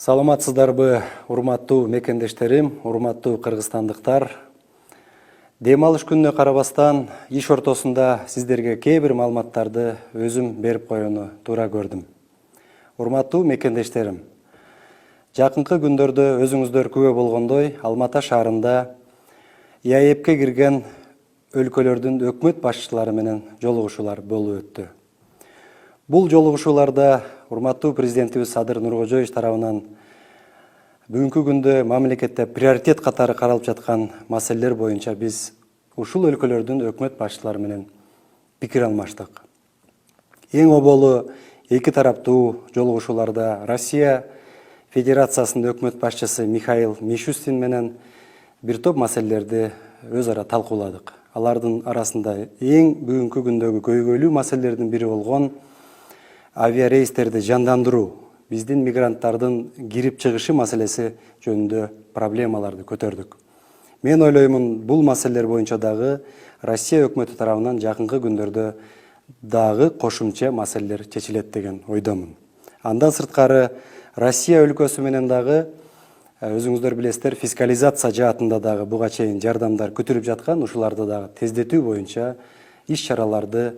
Саламатсыздарбы, урматтуу мекендештерим, урматтуу кыргызстандыктар. Дем алыш күнүнө карабастан иш ортосунда сиздерге кээ бир маалыматтарды өзүм берип коюуну туура көрдүм. Урматтуу мекендештерим, жакынкы күндөрдө өзүңүздөр күбө болгондой, Алматы шаарында ИАЭПке кирген өлкөлөрдүн өкмөт башчылары менен жолугушуулар болуп өттү. Бул жолугушууларда урматтуу президентибиз Садыр Нуркожоевич тарабынан бүгүнкү күндө мамлекетте приоритет катары каралып жаткан маселелер боюнча биз ушул өлкөлөрдүн өкмөт башчылары менен пикир алмаштык. Эң оболу эки тараптуу жолугушууларда Россия Федерациясынын өкмөт башчысы Михаил Мишустин менен бир топ маселелерди өз ара талкууладык. Алардын арасында эң бүгүнкү күндөгү көйгөйлүү маселелердин бири болгон авиарейстерди жандандыруу, биздин мигранттардын кирип чыгышы маселеси жөнүндө проблемаларды көтөрдүк. Мен ойлоймун, бул маселелер боюнча дагы Россия өкмөтү тарабынан жакынкы күндөрдө дагы кошумча маселелер чечилет деген ойдомун. Андан сырткары Россия өлкөсү менен дагы өзүңүздөр билесиздер, фискализация жаатында дагы буга чейин жардамдар күтүлүп жаткан, ушуларды дагы тездетүү боюнча иш чараларды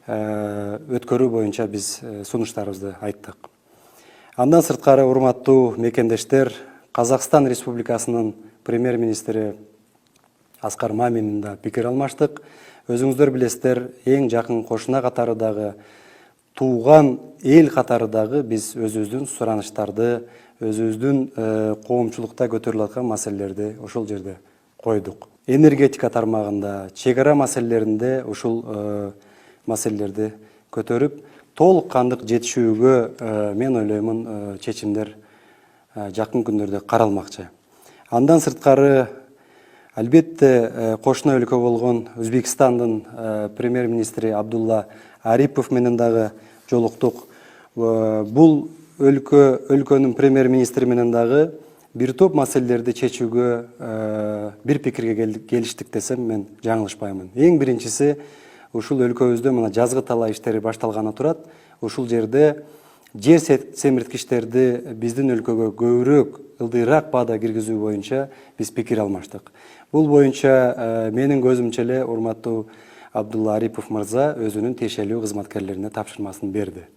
өткөрүү боюнча биз сунуштарыбызды айттык. Андан сырткары, урматтуу мекендештер, Казакстан Республикасынын премьер-министри Аскар Маминин да пикир алмаштык. Өзүңүздөр билесиздер, эң жакын кошуна катары дагы, тууган эл катары дагы биз өзүбүздүн сураныштарды, өзүбүздүн коомчулукта көтөрүлүп аткан маселелерди ошол жерде койдук. Энергетика тармагында, чек ара маселелеринде ушул маселелерди көтөрүп, толук кандык жетишүүгө мен ойлоймун чечимдер жакын күндөрдө каралмакчы. Андан сырткары, албетте кошуна өлкө болгон Өзбекстандын премьер-министри Абдулла Арипов менен дагы жолуктук. Бул өлкөнүн премьер-министри менен дагы бир топ маселелерди чечүүгө бир пикирге келиштик десем мен жаңылышпаймын. Эң биринчиси, ушул өлкөбүздө мына жазгы талаа иштери башталганы турат. Ушул жерде жер семирткичтерди биздин өлкөгө көбүрөөк, ылдыйраак баада киргизүү боюнча биз пикир алмаштык. Бул боюнча менин көзүмчө эле урматтуу Абдулла Арипов мырза өзүнүн тиешелүү кызматкерлерине тапшырмасын берди.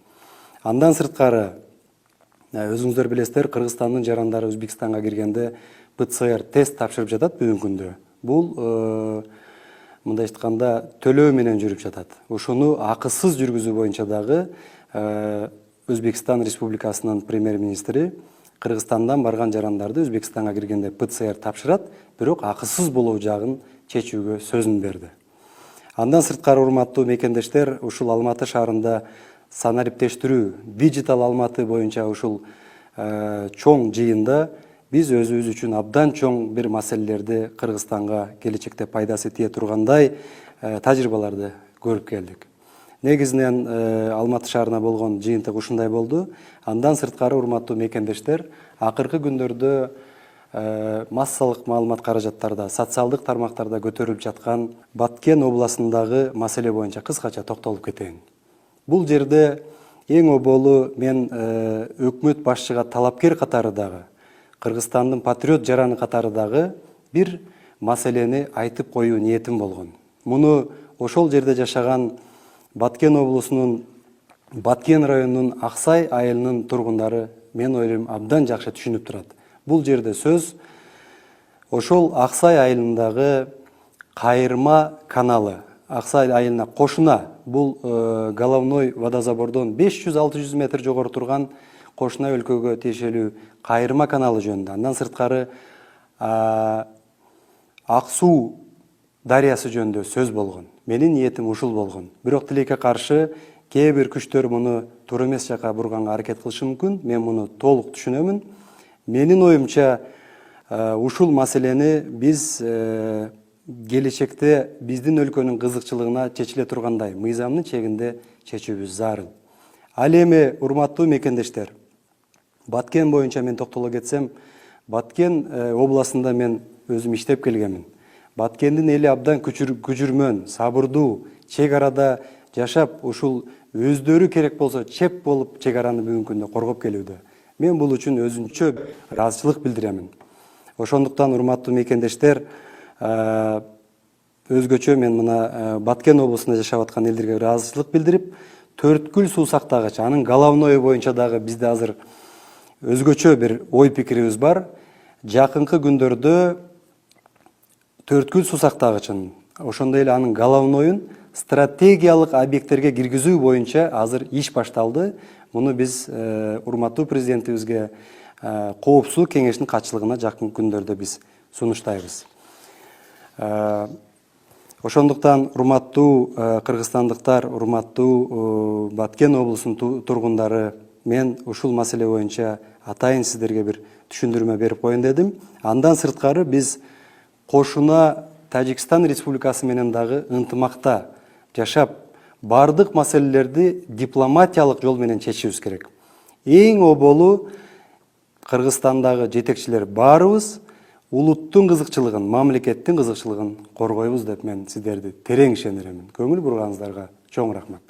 Андан сырткары, өзүңүздөр билесиздер, Кыргызстандын жарандары Өзбекстанга киргенде ПЦР тест тапшырып жатат бүгүнкү күндө. Бул мындай айтканда төлөө менен жүрүп жатат. Ушуну акысыз жүргүзүү боюнча дагы Өзбекстан Республикасынын премьер-министри Кыргызстандан барган жарандарды Өзбекстанга киргенде ПЦР тапшырат, бирок акысыз болуу жагын чечүүгө сөзүн берди. Андан сырткары, урматтуу мекендештер, ушул Алматы шаарында санариптештирүү, Digital Алматы боюнча ушул чоң жыйында биз өзүбүз үчүн абдан чоң бир маселелерди Кыргызстанга келечекте пайдасы тие тургандай тажрыйбаларды көрүп келдик. Негизинен Алматы шаарына болгон жыйынтык ушундай болду. Андан сырткары, урматтуу мекендештер, акыркы күндөрдө массалык маалымат каражаттарда, социалдык тармактарда көтөрүлүп жаткан Баткен областындагы маселе боюнча кыскача токтолуп кетейин. Бул жерде эң оболу мен өкмөт башчыга талапкер катары дагы, Кыргызстандын патриот жараны катары дагы бир маселени айтып коюу ниетим болгон. Муну ошол жерде жашаган Баткен облусунун Баткен районунун Аксай айылынын тургундары мен ойлойм абдан жакшы түшүнүп турат. Бул жерде сөз ошол Аксай айылындагы кайырма каналы, Аксай айылына кошуна, бул головной водозабордон 500-600 метр жогору турган кошуна өлкөгө тиешелүү кайырма каналы жөнүндө. Андан сырткары Ак суу дарыясы жөнүндө сөз болгон. Менин ниетим ушул болгон. Бирок тилекке каршы кээ бир күчтөр муну туура эмес жака бурганга аракет кылышы мүмкүн. Мен муну толук түшүнөмүн. Менин оюмча ушул маселени биз келечекте биздин өлкөнүн кызыкчылыгына чечиле тургандай мыйзамдын чегинде чечүүбүз зарыл. Ал эми, урматтуу мекендештер, Баткен боюнча мен токтоло кетсем, Баткен областында мен өзүм иштеп келгенмин. Баткендин эли абдан күчүрмөн, сабырдуу, чек арада жашап, ушул өздөрү керек болсо чеп болуп чек араны бүгүнкү күндө коргоп келүүдө. Мен бул үчүн өзүнчө ыраазычылык билдиремин. Ошондуктан урматтуу мекендештер, өзгөчө мен мына Баткен облусунда жашап аткан элдерге ыраазычылык билдирип, Төрткүл суу сактагычы, анын головной боюнча дагы бизде азыр өзгөчө бир ой пикирибиз бар. Жакынкы күндөрдө Төрткүл суу сактагычын, ошондой эле анын головнойун стратегиялык объекттерге киргизүү боюнча азыр иш башталды. Муну биз урматтуу президентибизге коопсуздук кеңешинин катчылыгына жакын күндөрдө биз сунуштайбыз. Ошондуктан урматтуу кыргызстандыктар, урматтуу Баткен облусунун тургундары, мен ушул маселе боюнча атайын сиздерге бир түшүндүрмө берип коеюн дедим. Андан сырткары биз кошуна Тажикстан Республикасы менен дагы ынтымакта жашап, бардык маселелерди дипломатиялык жол менен чечишибиз керек. Эң оболу Кыргызстандагы жетекчилер баарыбыз улуттун кызыкчылыгын, мамлекеттин кызыкчылыгын коргойбуз деп мен сиздерди терең ишендирем. Көңүл бурганыңыздарга чоң рахмат.